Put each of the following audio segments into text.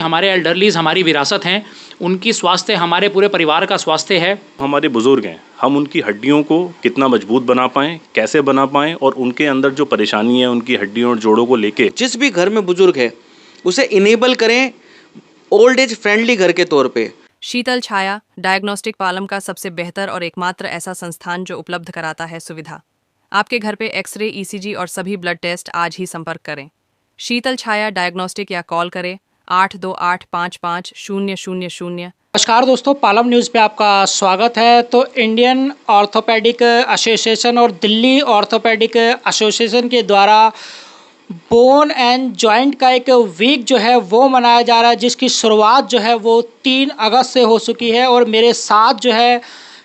हमारे एल्डरलीज हमारी विरासत हैं, उनकी स्वास्थ्य हमारे पूरे परिवार का स्वास्थ्य है। हमारे बुजुर्ग हैं, हम उनकी हड्डियों को कितना मजबूत बना पाएँ, कैसे बना पाएँ और उनके अंदर जो परेशानी है उनकी हड्डियों और जोड़ों को लेके जिस भी घर में बुजुर्ग है उसे इनेबल करें ओल्ड एज फ्रेंडली घर के तौर पे। शीतल छाया डायग्नोस्टिक पालम का सबसे बेहतर और एकमात्र ऐसा संस्थान जो उपलब्ध कराता है सुविधा। आपके घर पे एक्सरे, ईसीजी और सभी ब्लड टेस्ट आज ही संपर्क करें। शीतल छाया डायग्नोस्टिक या कॉल करें 82855000। नमस्कार दोस्तों, पालम न्यूज़ पे आपका स्वागत है। तो इंडियन ऑर्थोपेडिक एसोसिएशन और दिल्ली ऑर्थोपेडिक एसोसिएशन के द्वारा बोन एंड जॉइंट का एक वीक जो है वो मनाया जा रहा है, जिसकी शुरुआत जो है वो 3 अगस्त से हो चुकी है। और मेरे साथ जो है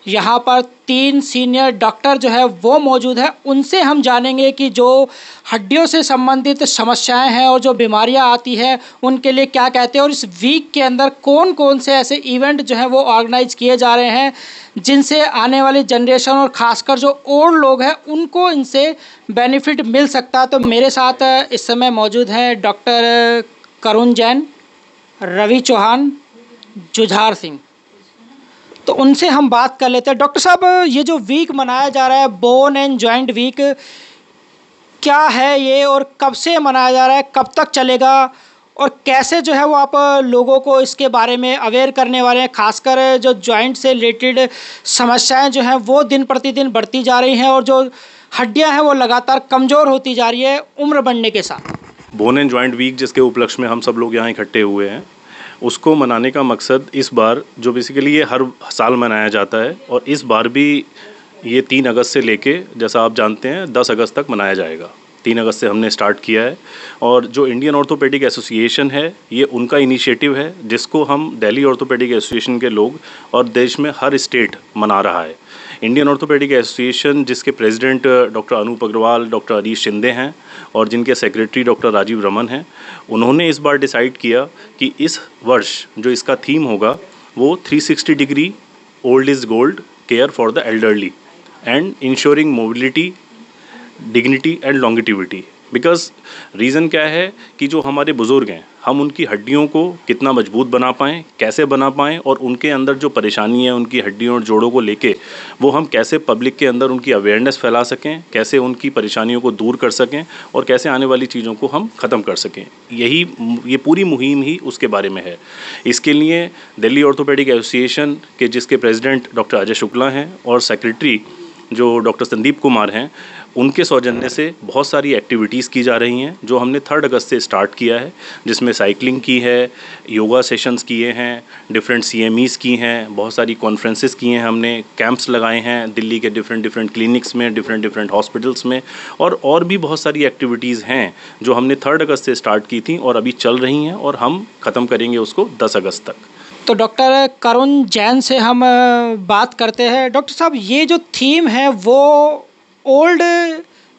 यहाँ पर 3 सीनियर डॉक्टर जो है वो मौजूद है। उनसे हम जानेंगे कि जो हड्डियों से संबंधित समस्याएं हैं और जो बीमारियां आती हैं उनके लिए क्या कहते हैं, और इस वीक के अंदर कौन कौन से ऐसे इवेंट जो है वो ऑर्गेनाइज किए जा रहे हैं जिनसे आने वाली जनरेशन और ख़ासकर जो ओल्ड लोग हैं उनको इनसे बेनिफिट मिल सकता है। तो मेरे साथ इस समय मौजूद हैं डॉक्टर करुण जैन, रवि चौहान, जुझार सिंह। तो उनसे हम बात कर लेते हैं। डॉक्टर साहब, ये जो वीक मनाया जा रहा है बोन एंड जॉइंट वीक, क्या है ये और कब से मनाया जा रहा है, कब तक चलेगा और कैसे जो है वो आप लोगों को इसके बारे में अवेयर करने वाले हैं? खासकर जो जॉइंट से रिलेटेड समस्याएं जो हैं वो दिन प्रतिदिन बढ़ती जा रही हैं और जो हड्डियां हैं वो लगातार कमज़ोर होती जा रही है उम्र बढ़ने के साथ। बोन एंड जॉइंट वीक जिसके उपलक्ष्य में हम सब लोग यहाँ इकट्ठे हुए हैं, उसको मनाने का मकसद इस बार जो बेसिकली ये हर साल मनाया जाता है और इस बार भी ये 3 अगस्त से लेके, जैसा आप जानते हैं, 10 अगस्त तक मनाया जाएगा। 3 अगस्त से हमने स्टार्ट किया है और जो इंडियन ऑर्थोपेडिक एसोसिएशन है ये उनका इनिशिएटिव है, जिसको हम दिल्ली ऑर्थोपेडिक एसोसिएशन के लोग और देश में हर स्टेट मना रहा है। इंडियन ऑर्थोपेडिक एसोसिएशन जिसके president doctor Anoop Agarwal, doctor Harish Shinde हैं और जिनके सेक्रेटरी डॉक्टर राजीव रमन हैं, उन्होंने इस बार डिसाइड किया कि इस वर्ष जो इसका थीम होगा वो 360 degree old is gold care for the elderly and ensuring mobility, dignity and longevity. Because reason क्या है कि जो हमारे बुज़ुर्ग हैं, हम उनकी हड्डियों को कितना मजबूत बना पाएँ, कैसे बना पाएँ और उनके अंदर जो परेशानी है उनकी हड्डियों और जोड़ों को लेके वो हम कैसे पब्लिक के अंदर उनकी अवेयरनेस फैला सकें, कैसे उनकी परेशानियों को दूर कर सकें और कैसे आने वाली चीज़ों को हम ख़त्म कर सकें। ये पूरी मुहिम ही उसके बारे में है। इसके लिए दिल्ली ऑर्थोपेडिक एसोसिएशन के जिसके प्रेसिडेंट डॉक्टर अजय शुक्ला हैं और सेक्रेटरी जो डॉक्टर संदीप कुमार हैं, उनके सौजन्य से बहुत सारी एक्टिविटीज़ की जा रही हैं जो हमने 3 अगस्त से स्टार्ट किया है, जिसमें साइकिलिंग की है, योगा सेशंस किए हैं, डिफरेंट CMEs की हैं, बहुत सारी कॉन्फ्रेंसेस किए हैं, हमने कैंप्स लगाए हैं दिल्ली के डिफरेंट क्लिनिक्स में, डिफरेंट हॉस्पिटल्स में, और भी बहुत सारी एक्टिविटीज़ हैं जो हमने 3 अगस्त से स्टार्ट की थी और अभी चल रही हैं और हम ख़त्म करेंगे उसको 10 अगस्त तक। तो डॉक्टर करुण जैन से हम बात करते हैं। डॉक्टर साहब, ये जो थीम है वो ओल्ड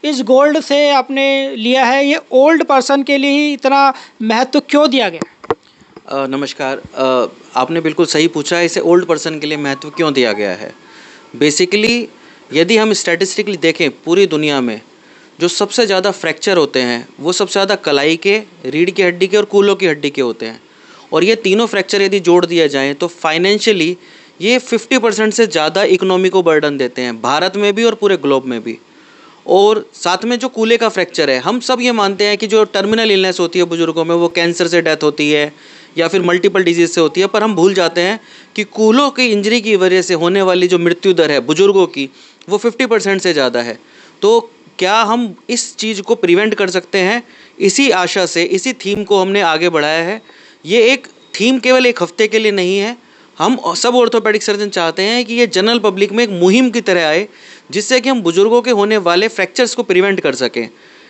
इज़ गोल्ड से आपने लिया है, ये ओल्ड पर्सन के लिए ही इतना महत्व क्यों दिया गया? नमस्कार। आपने बिल्कुल सही पूछा है, इसे ओल्ड पर्सन के लिए महत्व क्यों दिया गया है। बेसिकली यदि हम स्टैटिस्टिकली देखें पूरी दुनिया में जो सबसे ज़्यादा फ्रैक्चर होते हैं वो सबसे ज़्यादा कलाई के, रीढ़ की हड्डी के और कूल्हों की हड्डी के होते हैं। और ये तीनों फ्रैक्चर यदि जोड़ दिया जाए तो फाइनेंशियली ये 50% से ज़्यादा इकोनॉमी को बर्डन देते हैं, भारत में भी और पूरे ग्लोब में भी। और साथ में जो कूल्हे का फ्रैक्चर है, हम सब ये मानते हैं कि जो टर्मिनल इलनेस होती है बुजुर्गों में वो कैंसर से डेथ होती है या फिर मल्टीपल डिजीज़ से होती है, पर हम भूल जाते हैं कि कूल्हों की इंजरी की वजह से होने वाली जो मृत्यु दर है बुजुर्गों की वो 50% से ज़्यादा है। तो क्या हम इस चीज़ को प्रिवेंट कर सकते हैं? इसी आशा से इसी थीम को हमने आगे बढ़ाया है। ये एक थीम केवल एक हफ्ते के लिए नहीं है, हम सब ऑर्थोपेडिक सर्जन चाहते हैं कि ये जनरल पब्लिक में एक मुहिम की तरह आए, जिससे कि हम बुजुर्गों के होने वाले फ्रैक्चर्स को प्रिवेंट कर सकें।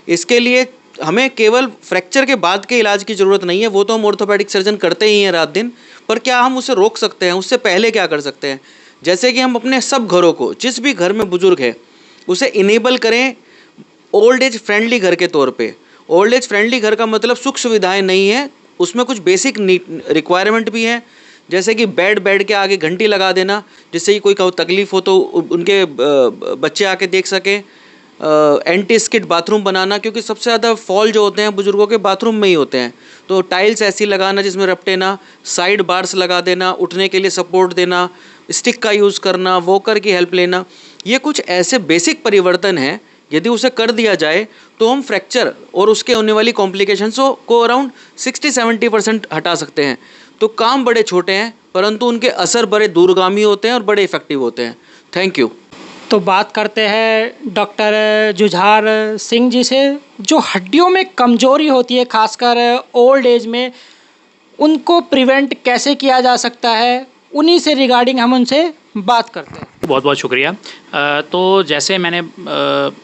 इसके लिए हमें केवल फ्रैक्चर के बाद के इलाज की ज़रूरत नहीं है, वो तो हम ऑर्थोपेडिक सर्जन करते ही हैं रात दिन, पर क्या हम उसे रोक सकते हैं? उससे पहले क्या कर सकते हैं? जैसे कि हम अपने सब घरों को, जिस भी घर में बुजुर्ग है उसे इनेबल करें ओल्ड एज फ्रेंडली घर के तौर पर। ओल्ड एज फ्रेंडली घर का मतलब सुख सुविधाएँ नहीं है, उसमें कुछ बेसिक रिक्वायरमेंट भी हैं, जैसे कि बेड के आगे घंटी लगा देना, जिससे कि कोई तकलीफ़ हो तो उनके बच्चे आके देख सकें। एंटी स्किड बाथरूम बनाना, क्योंकि सबसे ज़्यादा फॉल जो होते हैं बुजुर्गों के बाथरूम में ही होते हैं। तो टाइल्स ऐसी लगाना जिसमें रपटे ना, साइड बार्स लगा देना, उठने के लिए सपोर्ट देना, स्टिक का यूज़ करना, वॉकर की हेल्प लेना, ये कुछ ऐसे बेसिक परिवर्तन हैं, यदि उसे कर दिया जाए तो हम फ्रैक्चर और उसके होने वाली कॉम्प्लिकेशंस को अराउंड 60-70% हटा सकते हैं। तो काम बड़े छोटे हैं परंतु उनके असर बड़े दूरगामी होते हैं और बड़े इफ़ेक्टिव होते हैं। Thank you. तो बात करते हैं डॉक्टर जुझार सिंह जी से, जो हड्डियों में कमजोरी होती है खासकर ओल्ड एज में, उनको प्रिवेंट कैसे किया जा सकता है, उन्हीं से रिगार्डिंग हम उनसे बात करते हैं। बहुत बहुत शुक्रिया। तो जैसे मैंने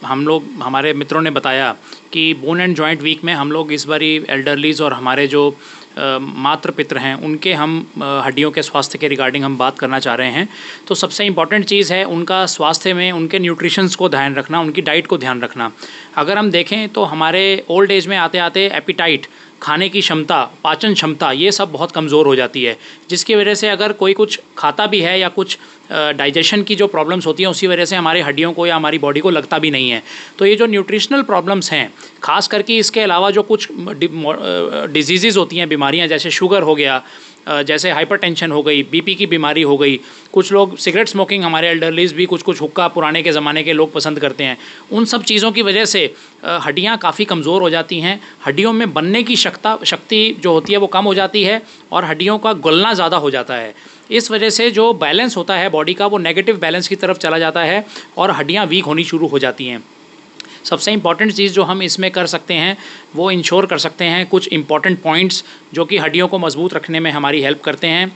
हमारे मित्रों ने बताया कि बोन एंड जॉइंट वीक में हम लोग इस बारी एल्डरलीज और हमारे जो मात्र पित्र हैं उनके हम हड्डियों के स्वास्थ्य के रिगार्डिंग हम बात करना चाह रहे हैं। तो सबसे इम्पॉर्टेंट चीज़ है उनका स्वास्थ्य में उनके न्यूट्रिशंस को ध्यान रखना, उनकी डाइट को ध्यान रखना। अगर हम देखें तो हमारे ओल्ड एज में आते आते एपिटाइट, खाने की क्षमता, पाचन क्षमता, ये सब बहुत कमज़ोर हो जाती है, जिसकी वजह से अगर कोई कुछ खाता भी है या कुछ डाइजेशन की जो प्रॉब्लम्स होती हैं उसी वजह से हमारे हड्डियों को या हमारी बॉडी को लगता भी नहीं है। तो ये जो न्यूट्रिशनल प्रॉब्लम्स हैं, खास करके इसके अलावा जो कुछ डिजीज़ होती हैं, बीमारियां, जैसे शुगर हो गया, जैसे हाइपरटेंशन हो गई, बीपी की बीमारी हो गई, कुछ लोग सिगरेट स्मोकिंग, हमारे एल्डरलीज भी कुछ हुक्का पुराने के ज़माने के लोग पसंद करते हैं, उन सब चीज़ों की वजह से हड्डियां काफ़ी कमज़ोर हो जाती हैं। हड्डियों में बनने की शक्ति जो होती है वो कम हो जाती है और हड्डियों का गलना ज़्यादा हो जाता है। इस वजह से जो बैलेंस होता है बॉडी का वो नेगेटिव बैलेंस की तरफ चला जाता है और हड्डियाँ वीक होनी शुरू हो जाती हैं। सबसे इम्पॉर्टेंट चीज़ जो हम इसमें कर सकते हैं वो इंश्योर कर सकते हैं कुछ इम्पॉर्टेंट पॉइंट्स जो कि हड्डियों को मजबूत रखने में हमारी हेल्प करते हैं।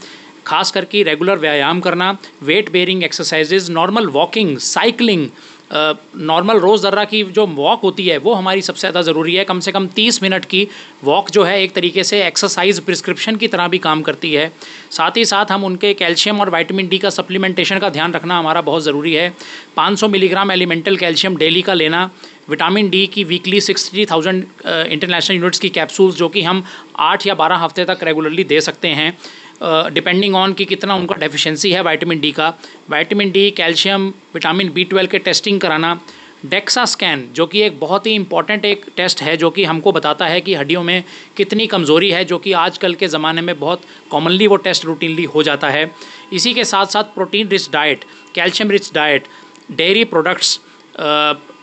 खास करके रेगुलर व्यायाम करना, weight bearing exercises, normal walking, cycling, normal रोज़मर्रा की जो वॉक होती है वो हमारी सबसे ज़्यादा ज़रूरी है। कम से कम 30 मिनट की वॉक जो है एक तरीके से एक्सरसाइज प्रिस्क्रिप्शन की तरह भी काम करती है। साथ ही साथ हम उनके कैल्शियम और विटामिन डी का सप्लीमेंटेशन का ध्यान रखना हमारा बहुत ज़रूरी है। 500 मिलीग्राम एलिमेंटल कैल्शियम डेली का लेना, विटामिन डी की वीकली 60,000 इंटरनेशनल यूनिट्स की कैप्सूल्स जो कि हम 8 या 12 हफ्ते तक रेगुलरली दे सकते हैं, डिपेंडिंग ऑन कि कितना उनका डेफिशिएंसी है विटामिन डी का। Vitamin D, calcium, vitamin B12 के टेस्टिंग कराना। डेक्सा स्कैन जो कि एक बहुत ही इंपॉर्टेंट एक टेस्ट है जो कि हमको बताता है कि हड्डियों में कितनी कमज़ोरी है, जो कि आजकल के ज़माने में बहुत कॉमनली वो टेस्ट रूटीनली हो जाता है। इसी के साथ साथ protein rich diet, calcium rich diet, dairy products,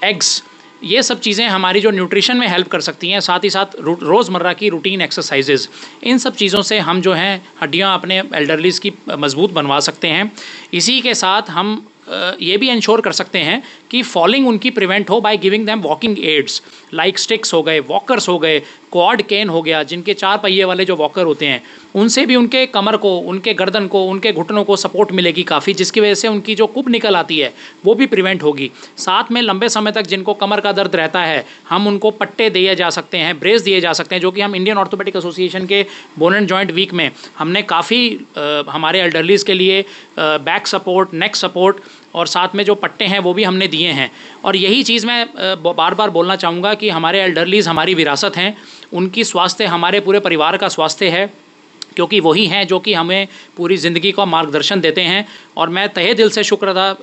eggs, ये सब चीज़ें हमारी जो न्यूट्रिशन में हेल्प कर सकती हैं। साथ ही साथ रोज़मर्रा की रूटीन एक्सरसाइजेज, इन सब चीज़ों से हम जो हैं हड्डियाँ अपने एल्डरलीज की मजबूत बनवा सकते हैं। इसी के साथ हम ये भी इंश्योर कर सकते हैं कि फॉलिंग उनकी प्रिवेंट हो by giving them walking aids like sticks हो गए, वॉकर्स हो गए, क्वाड केन हो गया, जिनके 4 पहिए वाले जो वॉकर होते हैं उनसे भी उनके कमर को, उनके गर्दन को, उनके घुटनों को सपोर्ट मिलेगी काफ़ी, जिसकी वजह से उनकी जो कुब निकल आती है वो भी प्रिवेंट होगी। साथ में लंबे समय तक जिनको कमर का दर्द रहता है हम उनको पट्टे दिए जा सकते हैं, ब्रेस दिए जा सकते हैं, जो कि हम इंडियन ऑर्थोपेडिक एसोसिएशन के बोन एंड जॉइंट वीक में हमने काफ़ी हमारे एल्डरलीज के लिए बैक सपोर्ट, नेक सपोर्ट और साथ में जो पट्टे हैं वो भी हमने दिए हैं। और यही चीज़ मैं बार बार बोलना चाहूँगा कि हमारे एल्डरलीज हमारी विरासत हैं, उनकी स्वास्थ्य हमारे पूरे परिवार का स्वास्थ्य है, क्योंकि वही हैं जो कि हमें पूरी ज़िंदगी का मार्गदर्शन देते हैं। और मैं तहे दिल से शुक्र अदा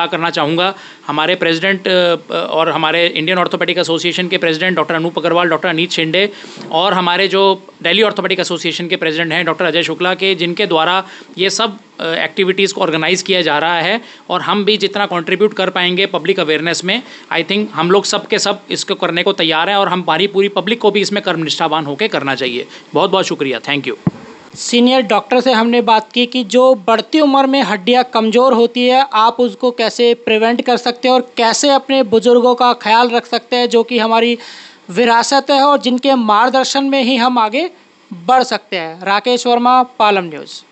करना चाहूँगा हमारे प्रेसिडेंट और हमारे इंडियन ऑर्थोपेडिक एसोसिएशन के president doctor Anoop Agarwal, doctor Aneet Shinde और हमारे जो दिल्ली ऑर्थोपेडिक एसोसिएशन के प्रेसिडेंट हैं डॉक्टर अजय शुक्ला के, जिनके द्वारा ये सब एक्टिविटीज़ को ऑर्गेनाइज़ किया जा रहा है। और हम भी जितना कंट्रीब्यूट कर पाएंगे पब्लिक अवेयरनेस में, आई थिंक हम लोग सब के सब इसको करने को तैयार हैं और हमारी पूरी पब्लिक को भी इसमें कर्मनिष्ठावान होकर करना चाहिए। बहुत बहुत शुक्रिया, थैंक यू। सीनियर डॉक्टर से हमने बात की कि जो बढ़ती उम्र में हड्डियां कमज़ोर होती है आप उसको कैसे प्रिवेंट कर सकते हैं और कैसे अपने बुज़ुर्गों का ख्याल रख सकते हैं, जो कि हमारी विरासत है और जिनके मार्गदर्शन में ही हम आगे बढ़ सकते हैं। राकेश वर्मा, पालम न्यूज़।